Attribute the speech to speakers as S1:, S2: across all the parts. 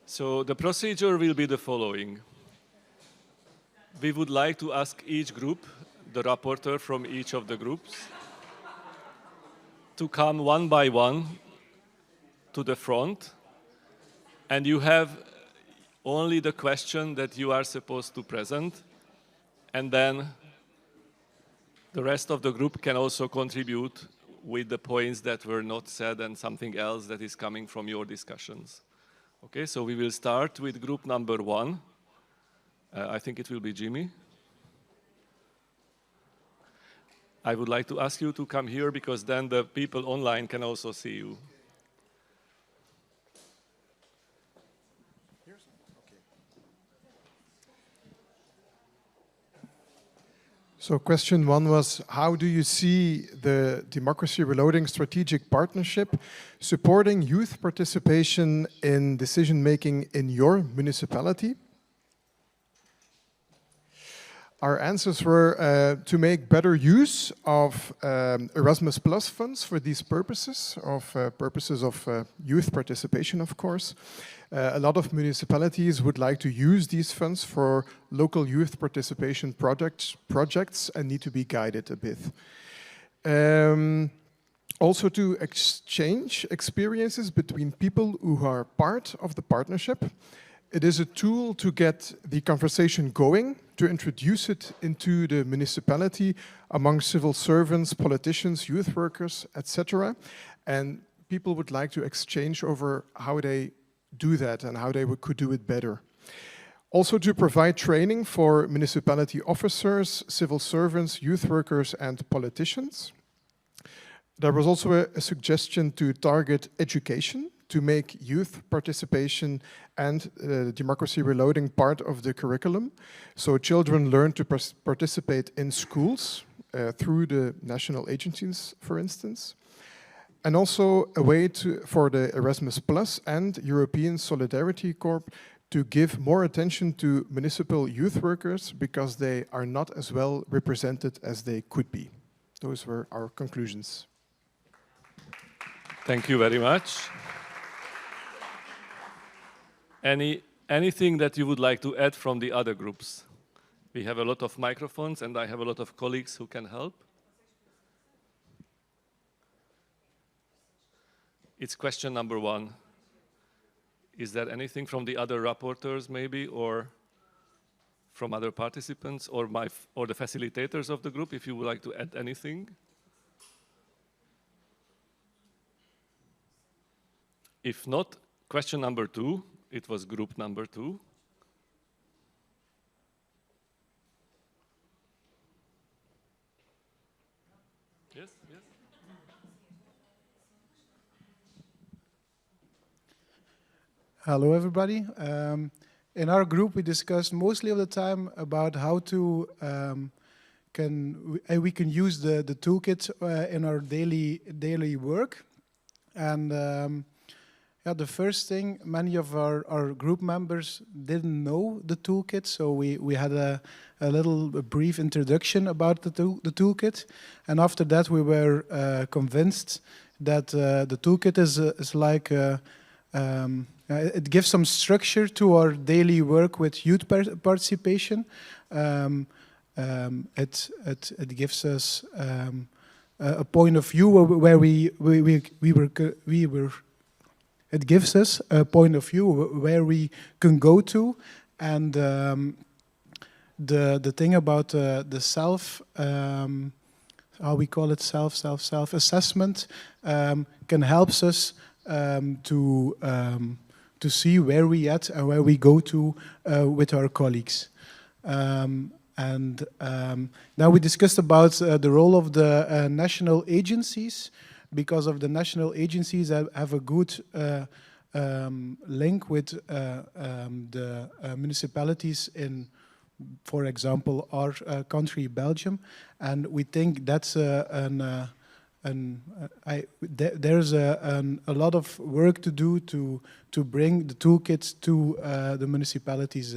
S1: So the procedure will be the following. We would like to ask each group, the rapporteur from each of the groups, to come one by one to the front, and you have only the question that you are supposed to present, and then the rest of the group can also contribute with the points that were not said and something else that is coming from your discussions. Okay, so we will start with group number 1. I think it will be Jimmy. I would like to ask you to come here because then the people online can also see you.
S2: So question 1 was, how do you see the Democracy Reloading Strategic Partnership supporting youth participation in decision-making in your municipality? Our answers were to make better use of Erasmus Plus funds for these purposes of youth participation, of course. A lot of municipalities would like to use these funds for local youth participation projects and need to be guided a bit. Also to exchange experiences between people who are part of the partnership. It is a tool to get the conversation going, to introduce it into the municipality among civil servants, politicians, youth workers, etc. And people would like to exchange over how they do that and how they could do it better. Also to provide training for municipality officers, civil servants, youth workers and politicians. There was also a suggestion to target education, to make youth participation and democracy reloading part of the curriculum. So children learn to participate in schools through the national agencies, for instance. And also a way for the Erasmus Plus and European Solidarity Corps to give more attention to municipal youth workers because they are not as well represented as they could be. Those were our conclusions.
S1: Thank you very much. Anything that you would like to add from the other groups? We have a lot of microphones and I have a lot of colleagues who can help. It's question number 1. Is there anything from the other rapporteurs maybe, or from other participants, or the facilitators of the group, if you would like to add anything? If not, question number 2. It was group number 2. Yes, yes.
S3: Hello, everybody. In our group, we discussed mostly of the time about how to we can use the toolkit in our daily work. And yeah, the first thing, many of our group members didn't know the toolkit, so we had a little brief introduction about the toolkit. And after that, we were convinced that the toolkit is like it gives some structure to our daily work with youth participation. It gives us a point of view where we were. It gives us a point of view where we can go to, and the thing about the self, how we call it, self assessment, can help us to see where we at and where we go to with our colleagues. Now we discussed about the role of the national agencies, because of the national agencies that have a good link with the municipalities in, for example, our country, Belgium. And we think that's there's a lot of work to do to bring the toolkits to the municipalities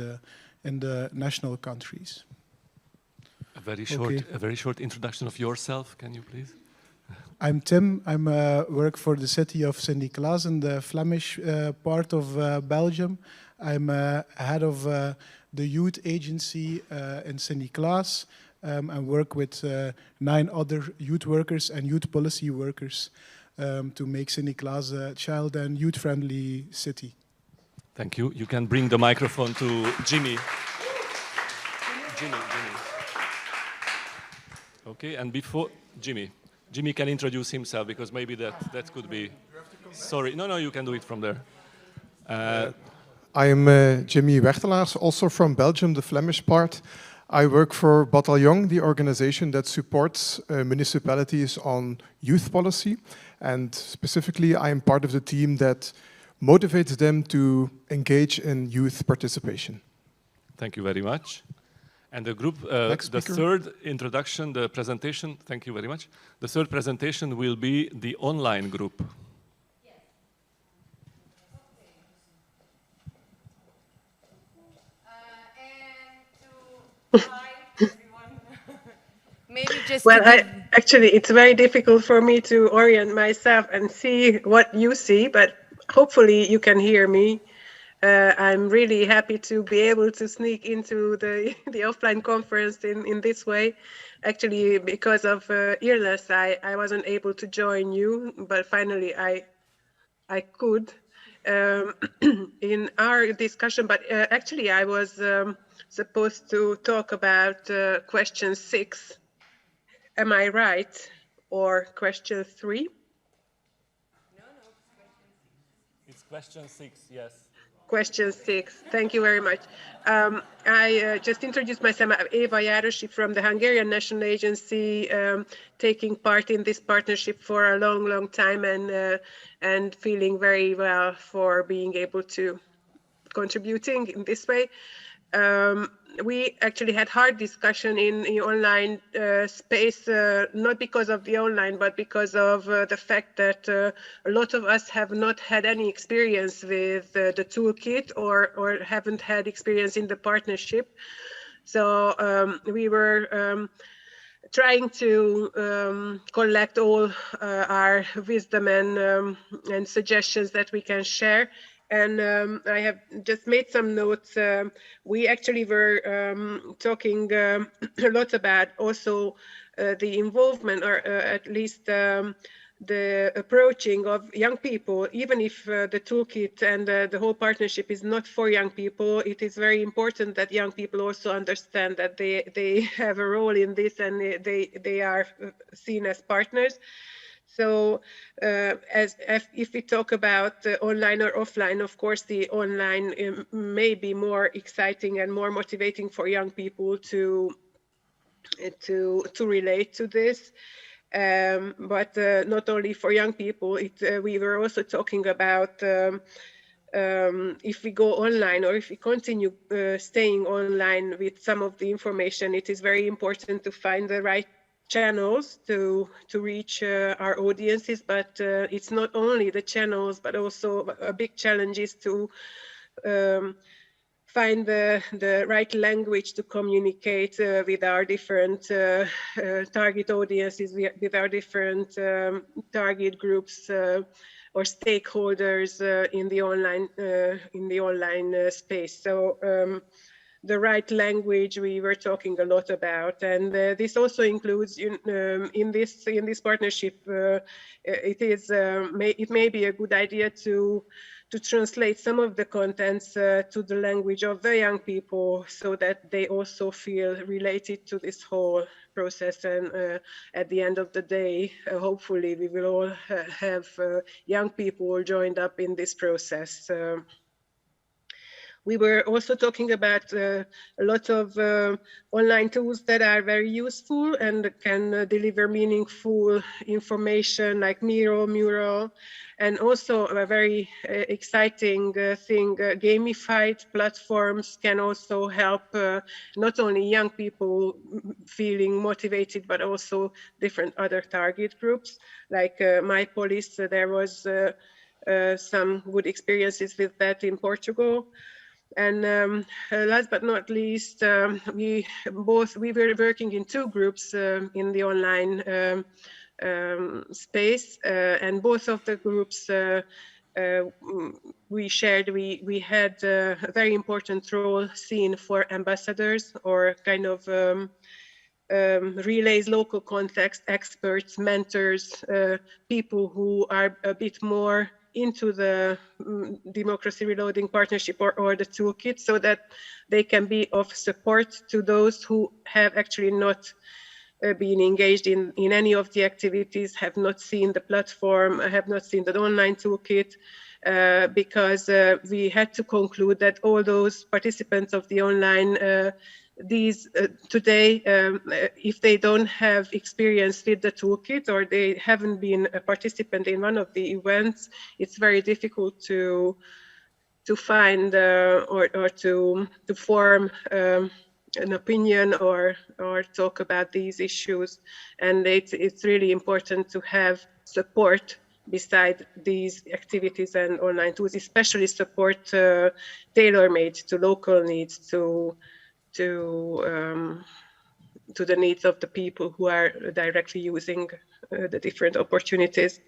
S3: in the national countries.
S1: A very short introduction of yourself, can you please?
S3: I'm Tim. I work for the city of Sint-Niklaas in the Flemish part of Belgium. I'm head of the youth agency in Sint-Niklaas. I work with 9 other youth workers and youth policy workers to make Sint-Niklaas a child and youth-friendly city.
S1: Thank you. You can bring the microphone to Jimmy. Jimmy. Okay, and before Jimmy can introduce himself because maybe that could be. Sorry, no, you can do it from there.
S2: I'm Jimmy Wechtelaars, also from Belgium, the Flemish part. I work for Bataljon, the organization that supports municipalities on youth policy. And specifically, I am part of the team that motivates them to engage in youth participation.
S1: Thank you very much. And the group, the third introduction, the presentation, thank you very much. The third presentation will be the online group.
S4: Yes. Okay. And to hi everyone. Maybe just
S5: well, actually, it's very difficult for me to orient myself and see what you see, but hopefully you can hear me. I'm really happy to be able to sneak into the offline conference in this way. Actually, because of illness, I wasn't able to join you, but finally I could in our discussion. But actually, I was supposed to talk about question 6. Am I right? Or question 3?
S4: No,
S1: It's question 6, yes.
S5: Question 6. Thank you very much. I just introduced myself. I'm Eva Járosi from the Hungarian National Agency, taking part in this partnership for a long time and feeling very well for being able to contributing in this way. We actually had hard discussion in the online space, not because of the online, but because of the fact that a lot of us have not had any experience with the toolkit or haven't had experience in the partnership. So we were trying to collect all our wisdom and suggestions that we can share. And I have just made some notes. We actually were talking a lot about also the involvement, or at least the approaching of young people. Even if the toolkit and the whole partnership is not for young people, it is very important that young people also understand that they have a role in this and they are seen as partners. So if we talk about online or offline, of course, the online may be more exciting and more motivating for young people to relate to this. But not only for young people, we were also talking about if we go online or if we continue staying online with some of the information, it is very important to find the right channels to reach our audiences. But it's not only the channels, but also a big challenge is to find the right language to communicate with our different target audiences, with our different target groups or stakeholders in the online space. So the right language we were talking a lot about, and this also includes in this partnership. It may be a good idea to translate some of the contents to the language of the young people, so that they also feel related to this whole process. And at the end of the day, hopefully, we will all have young people joined up in this process. We were also talking about a lot of online tools that are very useful and can deliver meaningful information, like Miro, Mural, and also a very exciting thing, gamified platforms can also help not only young people feeling motivated, but also different other target groups. Like My Police, there was some good experiences with that in Portugal. And last but not least, we were working in 2 groups in the online space, and both of the groups we shared, we had a very important role seen for ambassadors, or kind of relays, local context experts, mentors, people who are a bit more into the Democracy Reloading Partnership or the toolkit, so that they can be of support to those who have actually not been engaged in any of the activities, have not seen the platform, have not seen the online toolkit, because we had to conclude that all those participants of the online today, if they don't have experience with the toolkit, or they haven't been a participant in one of the events, it's very difficult to find or to form an opinion or talk about these issues. And it's really important to have support beside these activities and online tools, especially support tailor-made to local needs, to the needs of the people who are directly using the different opportunities.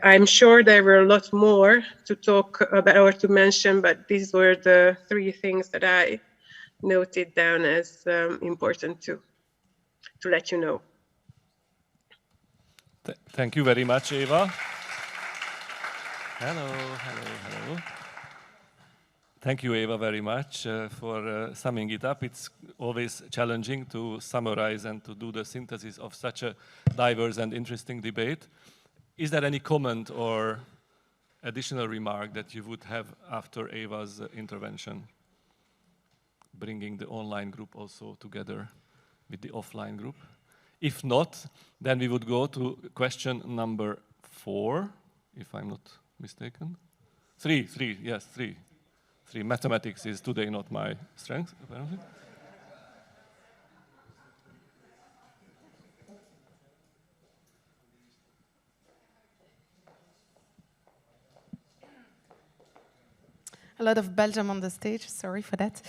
S5: I'm sure there were a lot more to talk about or to mention, but these were the 3 things that I noted down as important to let you know.
S1: Thank you very much, Eva. Hello. Thank you, Eva, very much for summing it up. It's always challenging to summarize and to do the synthesis of such a diverse and interesting debate. Is there any comment or additional remark that you would have after Eva's intervention, bringing the online group also together with the offline group? If not, then we would go to question number 4, if I'm not mistaken. 3, yes, 3. Mathematics is today not my strength, apparently.
S6: A lot of Belgium on the stage, sorry for that.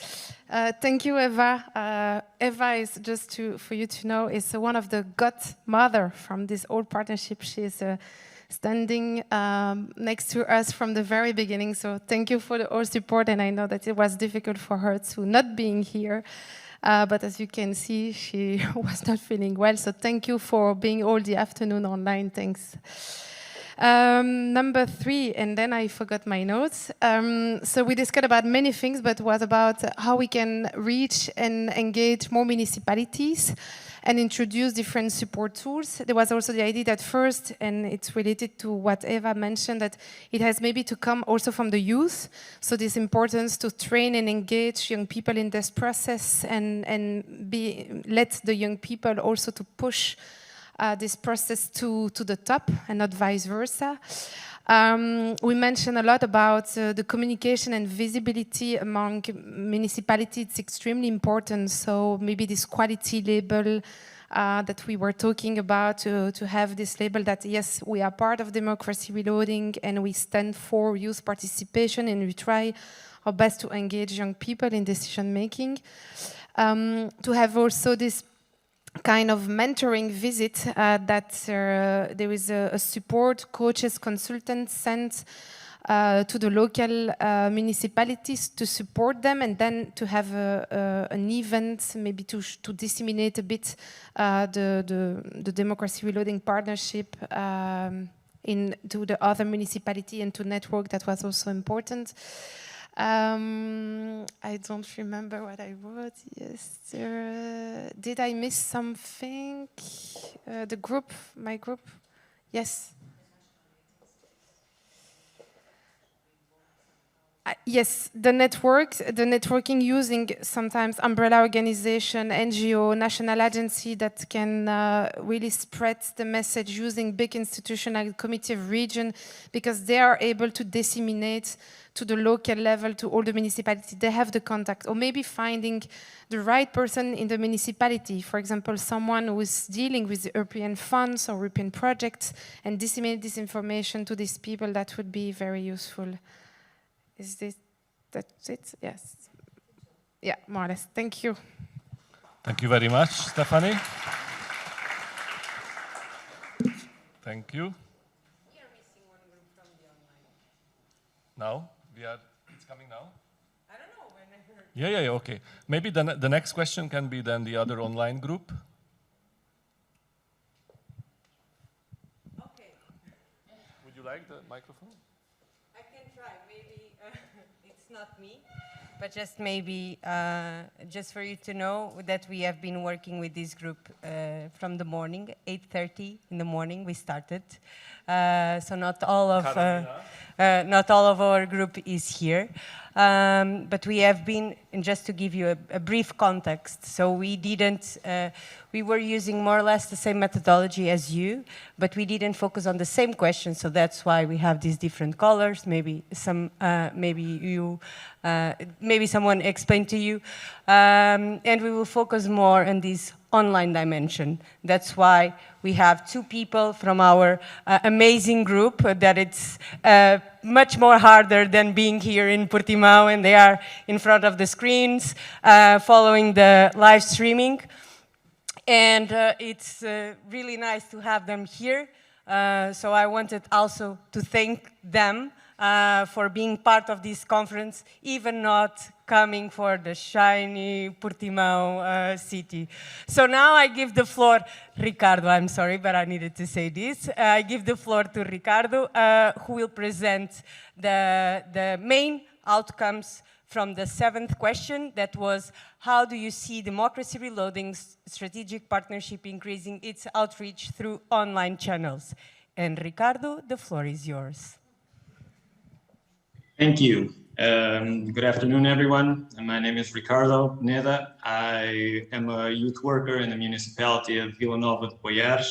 S6: Thank you, Eva. Eva is, just for you to know, is one of the godmother from this old partnership. She's standing next to us from the very beginning. So thank you for the all support. And I know that it was difficult for her to not being here. But as you can see, she was not feeling well. So thank you for being all the afternoon online. Thanks. Number 3, and then I forgot my notes. So we discussed about many things, but it was about how we can reach and engage more municipalities and introduce different support tools. There was also the idea that first, and it's related to what Eva mentioned, that it has maybe to come also from the youth. So this importance to train and engage young people in this process and let the young people also to push this process to the top and not vice versa. We mentioned a lot about the communication and visibility among municipalities. It's extremely important. So maybe this quality label that we were talking about, to have this label that, yes, we are part of Democracy Reloading and we stand for youth participation and we try our best to engage young people in decision making. To have also this kind of mentoring visit that there is a support coaches consultant sent to the local municipalities to support them, and then to have an event maybe to disseminate a bit the Democracy Reloading Partnership into the other municipality and to network. That was also important. I don't remember what I wrote. Yes, did I miss something? The group, my group? Yes. Yes, the networking using sometimes umbrella organization, NGO, national agency that can really spread the message using big institution like Committee of Region, because they are able to disseminate to the local level, to all the municipalities. They have the contact, or maybe finding the right person in the municipality. For example, someone who is dealing with the European funds or European projects and disseminate this information to these people. That would be very useful. Is this, that's it? Yes. Yeah, more or less. Thank you.
S1: Thank you very much, Stephanie. Thank you.
S4: We are missing one group from the online.
S1: Now? It's coming now?
S4: I don't know whenever.
S1: Yeah, okay. Maybe the next question can be then the other online group.
S4: Okay,
S1: Would you like the microphone?
S4: I can try. Maybe it's not me, but just maybe just for you to know that we have been working with this group from the morning, 8:30 in the morning we started. So not all of our group is here, but we have been, and just to give you a brief context, so we were using more or less the same methodology as you, but we didn't focus on the same questions, so that's why we have these different colors. Maybe someone explained to you, and we will focus more on this online dimension. That's why we have two people from our amazing group that it's much more harder than being here in Portimão, and they are in front of the screens following the live streaming. And it's really nice to have them here. So I wanted also to thank them for being part of this conference, even not coming for the shiny Portimão city. So now I give the floor, Ricardo, I'm sorry, but I needed to say this. I give the floor to Ricardo, who will present the main outcomes from the 7th question, that was, how do you see Democracy Reloading's strategic partnership increasing its outreach through online channels? And Ricardo, the floor is yours.
S7: Thank you. Good afternoon, everyone. My name is Ricardo Neda. I am a youth worker in the municipality of Vila Nova de Poiares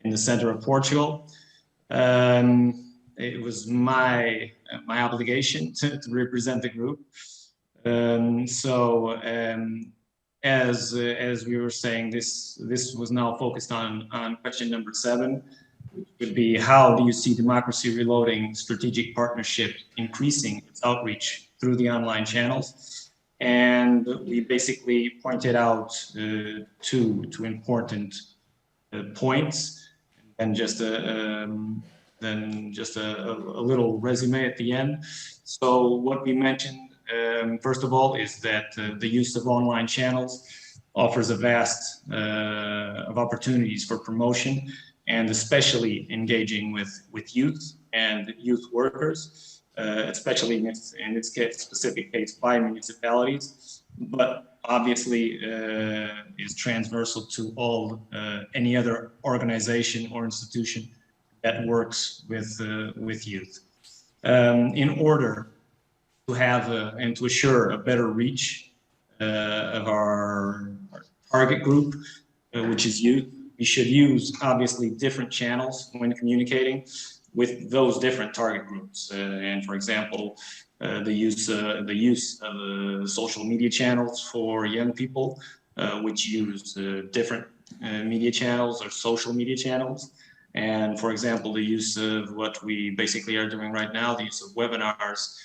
S7: in the center of Portugal. It was my obligation to represent the group. As we were saying, this was now focused on question number 7, which would be, how do you see Democracy Reloading strategic partnership increasing its outreach through the online channels? And we basically pointed out two important points, and just a little resume at the end. So what we mentioned, first of all, is that the use of online channels offers a vast of opportunities for promotion, and especially engaging with youth and youth workers, especially in its case, specific case by municipalities, but obviously is transversal to all any other organization or institution that works with youth. In order to have and to assure a better reach of our target group, which is youth, we should use obviously different channels when communicating with those different target groups. And for example, the use of social media channels for young people, which use different media channels or social media channels. And for example, the use of what we basically are doing right now, the use of webinars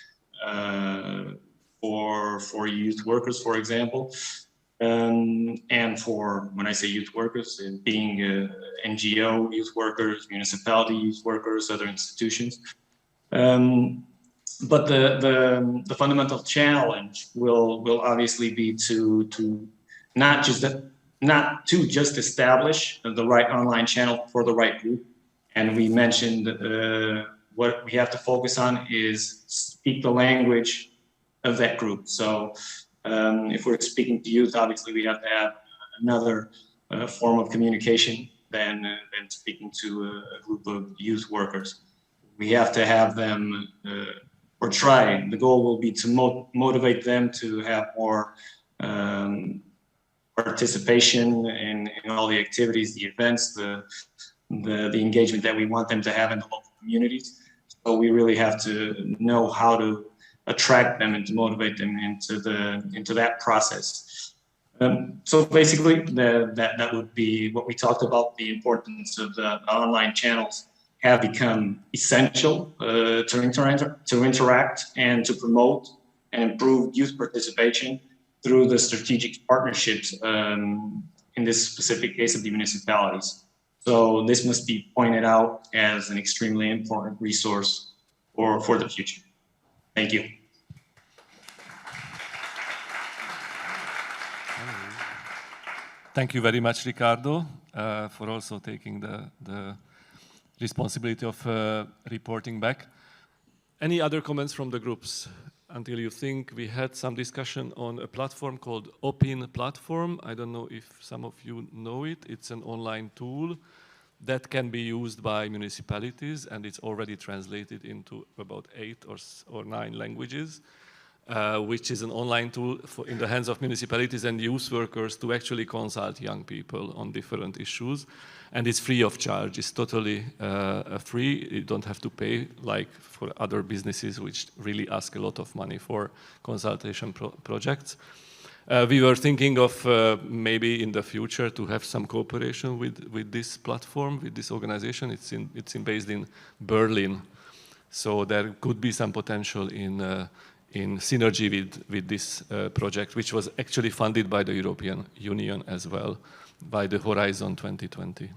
S7: for youth workers, for example. And for, when I say youth workers, being NGO youth workers, municipality youth workers, other institutions. But the fundamental challenge will obviously be to not just establish the right online channel for the right group. And we mentioned what we have to focus on is speak the language of that group. So if we're speaking to youth, obviously we have to have another form of communication than speaking to a group of youth workers. We have to have them, or try, the goal will be to motivate them to have more participation in all the activities, the events, the engagement that we want them to have in the local communities. So we really have to know how to attract them and to motivate them into that process. So basically, that would be what we talked about. The importance of the online channels have become essential to interact and to promote and improve youth participation through the strategic partnerships in this specific case of the municipalities. So this must be pointed out as an extremely important resource for the future. Thank you.
S1: Thank you very much, Ricardo, for also taking the responsibility of reporting back. Any other comments from the groups until you think? We had some discussion on a platform called Opin platform. I don't know if some of you know it. It's an online tool that can be used by municipalities, and it's already translated into about 8 or 9 languages, which is an online tool in the hands of municipalities and youth workers to actually consult young people on different issues. And it's free of charge. It's totally free. You don't have to pay like for other businesses which really ask a lot of money for consultation projects. We were thinking of maybe in the future to have some cooperation with this platform, with this organization. It's based in Berlin. So there could be some potential in synergy with this project, which was actually funded by the European Union as well, by the Horizon 2020.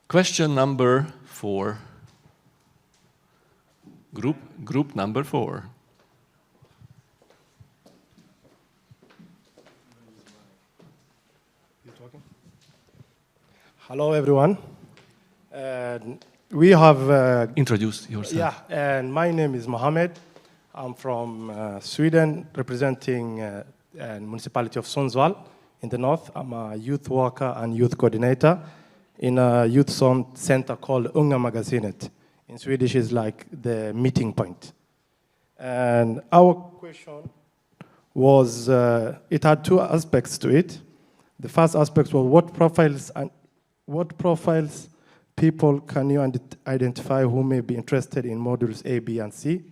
S1: Question number 4. Group number 4.
S8: Hello, everyone. We have...
S1: Introduce yourself.
S8: Yeah, and my name is Mohammed. I'm from Sweden, representing Municipality of Sundsvall in the north. I'm a youth worker and youth coordinator in a youth center called Unga Magasinet. In Swedish, is like the meeting point. And our question was, it had 2 aspects to it. The first aspect was what profiles people can you identify who may be interested in modules A, B, and C?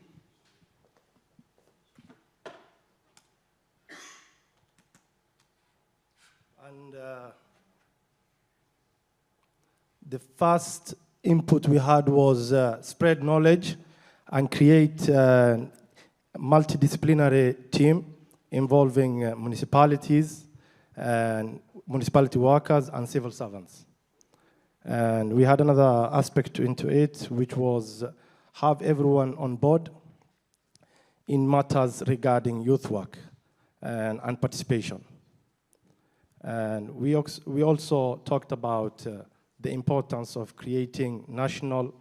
S8: And the first input we had was spread knowledge and create a multidisciplinary team involving municipalities and municipality workers and civil servants. And we had another aspect into it, which was have everyone on board in matters regarding youth work and participation. And we also talked about the importance of creating national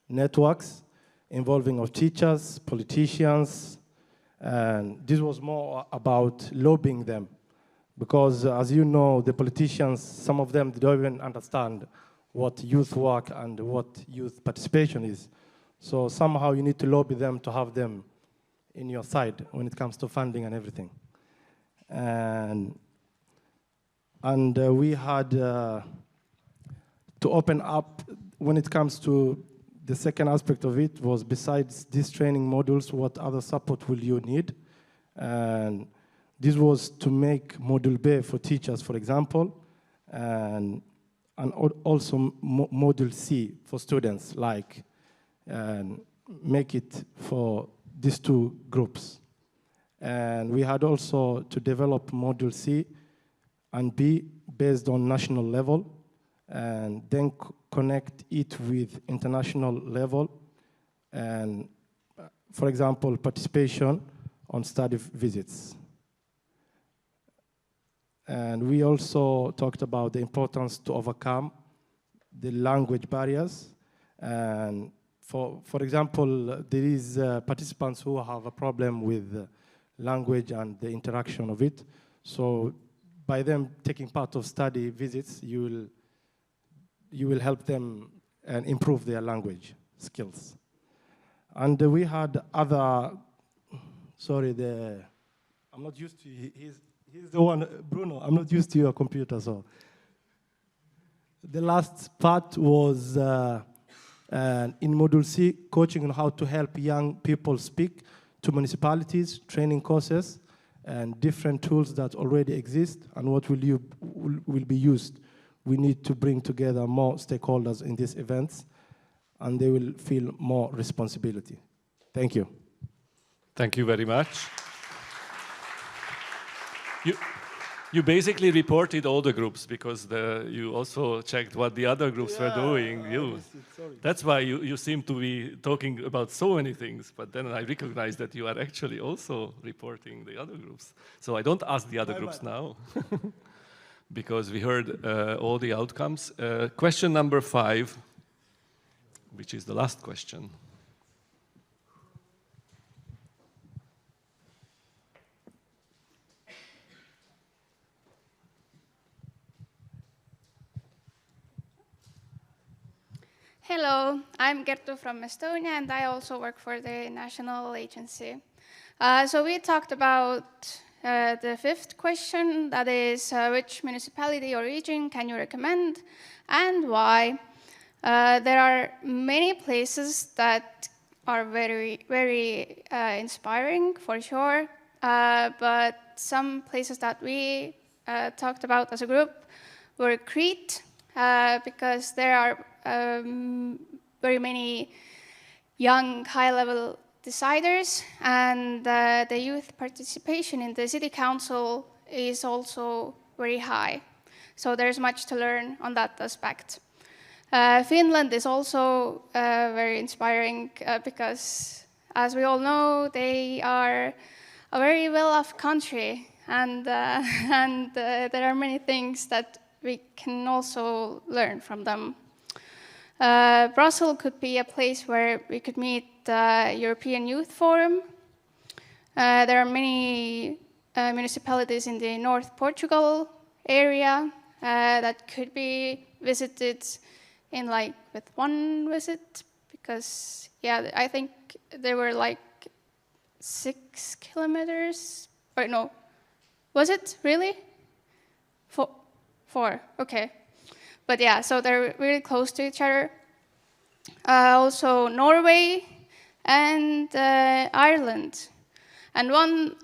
S8: networks involving of teachers, politicians, and this was more about lobbying them. Because as you know, the politicians, some of them, they don't even understand what youth work and what youth participation is. So somehow you need to lobby them to have them in your side when it comes to funding and everything. And we had to open up when it comes to the second aspect of it was besides these training modules, what other support will you need? And this was to make Module B for teachers, for example, and also Module C for students, like, and make it for these 2 groups. And we had also to develop Module C and B based on national level, and then connect it with international level, and, for example, participation on study visits. And we also talked about the importance to overcome the language barriers. And for example, there is participants who have a problem with language and the interaction of it. So by them taking part of study visits, you will help them and improve their language skills. And we had other, sorry, I'm not used to, he's the one, Bruno, I'm not used to your computer, so. The last part was in Module C, coaching on how to help young people speak to municipalities, training courses, and different tools that already exist, and what will be used. We need to bring together more stakeholders in these events, and they will feel more responsibility. Thank you.
S1: Thank you very much. You basically reported all the groups because you also checked what the other groups were doing. That's why you seem to be talking about so many things, but then I recognize that you are actually also reporting the other groups. So I don't ask the other groups now because we heard all the outcomes. Question number 5, which is the last question.
S9: Hello, I'm Gertu from Estonia, and I also work for the national agency. So we talked about the 5th question, that is, which municipality or region can you recommend and why? There are many places that are very, very inspiring, for sure, but some places that we talked about as a group were Crete, because there are very many young, high-level deciders, and the youth participation in the city council is also very high. So there's much to learn on that aspect. Finland is also very inspiring because, as we all know, they are a very well-off country, and there are many things that we can also learn from them. Brussels could be a place where we could meet the European Youth Forum. There are many municipalities in the North Portugal area that could be visited in with one visit, because I think there were 6 kilometers, or no, was it really? 4, okay. But so they're really close to each other. Also Norway and Ireland. And one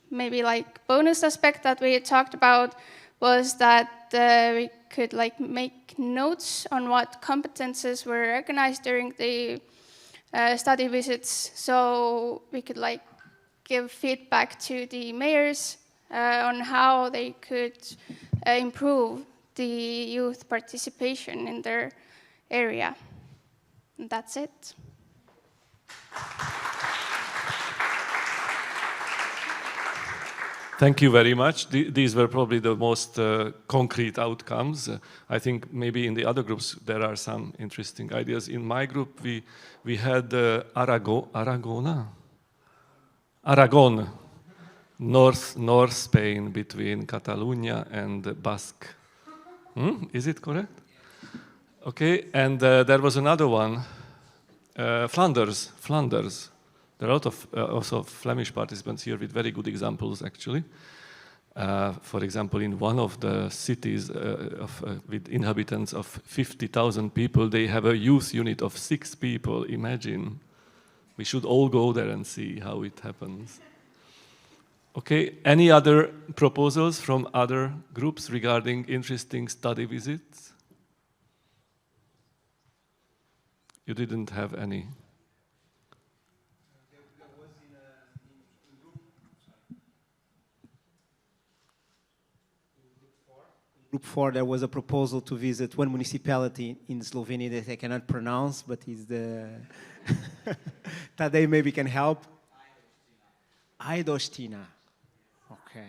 S9: maybe bonus aspect that we talked about was that we could make notes on what competences were recognized during the study visits, so we could give feedback to the mayors on how they could improve the youth participation in their area. And that's it.
S1: Thank you very much. These were probably the most concrete outcomes. I think maybe in the other groups there are some interesting ideas. In my group we had Aragon, North Spain, between Catalonia and Basque. Is it correct? Okay, and there was another one, Flanders. There are a lot of also Flemish participants here with very good examples, actually. For example, in one of the cities with inhabitants of 50,000 people, they have a youth unit of 6 people. Imagine. We should all go there and see how it happens. Okay, any other proposals from other groups regarding interesting study visits? You didn't have any.
S10: Group 4, there was a proposal to visit one municipality in Slovenia that I cannot pronounce, but is the Tadej maybe can help. Ajdostina. Okay.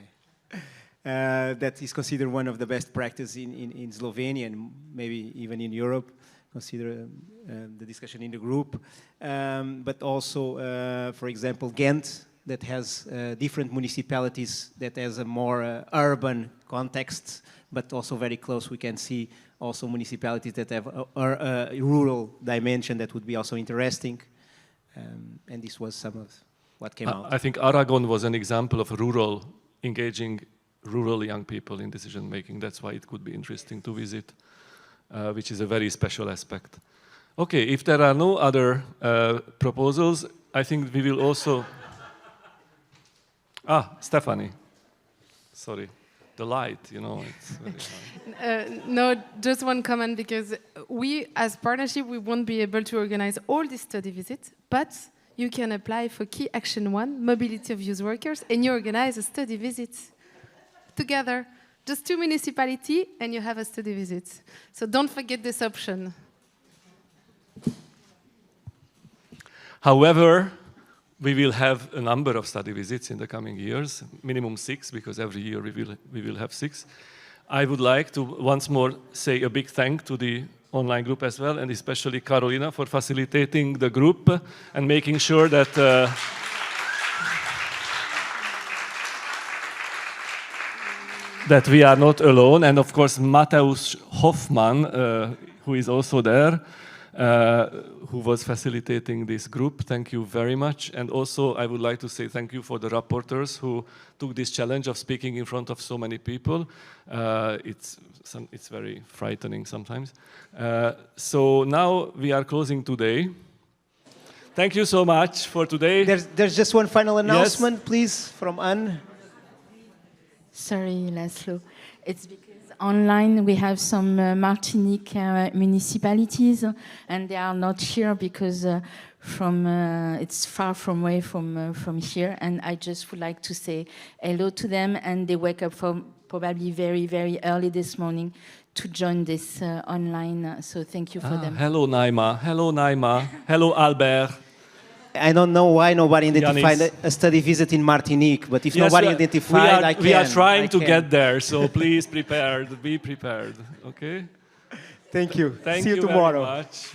S10: That is considered one of the best practices in Slovenia and maybe even in Europe. Consider the discussion in the group. But also, for example, Ghent, that has different municipalities that has a more urban context, but also very close. We can see also municipalities that have a rural dimension that would be also interesting. And this was some of what came out.
S1: I think Aragon was an example of engaging rural young people in decision making. That's why it could be interesting to visit, which is a very special aspect. Okay, if there are no other proposals, I think we will also... Stephanie. Sorry. The light, it's very hard.
S6: No, just one comment, because we, as partnership, we won't be able to organize all these study visits, but you can apply for Key Action 1, Mobility of Youth Workers, and you organize a study visit. together, just 2 municipalities, and you have a study visit. So don't forget this option.
S1: However, we will have a number of study visits in the coming years, minimum 6, because every year we will have 6. I would like to once more say a big thank to the online group as well, and especially Carolina for facilitating the group and making sure that that we are not alone. And of course, Mateusz Hoffmann, who is also there, who was facilitating this group. Thank you very much. And also, I would like to say thank you for the rapporteurs who took this challenge of speaking in front of so many people. It's very frightening sometimes. So now we are closing today. Thank you so much for today.
S10: There's just one final announcement, please, from Anne.
S11: Sorry, Laszlo. It's because online we have some Martinique municipalities, and they are not here because it's far away from here. And I just would like to say hello to them, and they wake up probably very, very early this morning to join this online. So thank you for them.
S1: Hello, Naima. Hello, Naima. Hello, Albert.
S10: I don't know why nobody identified a study visit in Martinique, but if nobody identified, I can.
S1: We are trying to get there, so please be prepared, okay?
S10: Thank you.
S1: Thank
S10: See you
S1: you
S10: tomorrow.
S1: very much.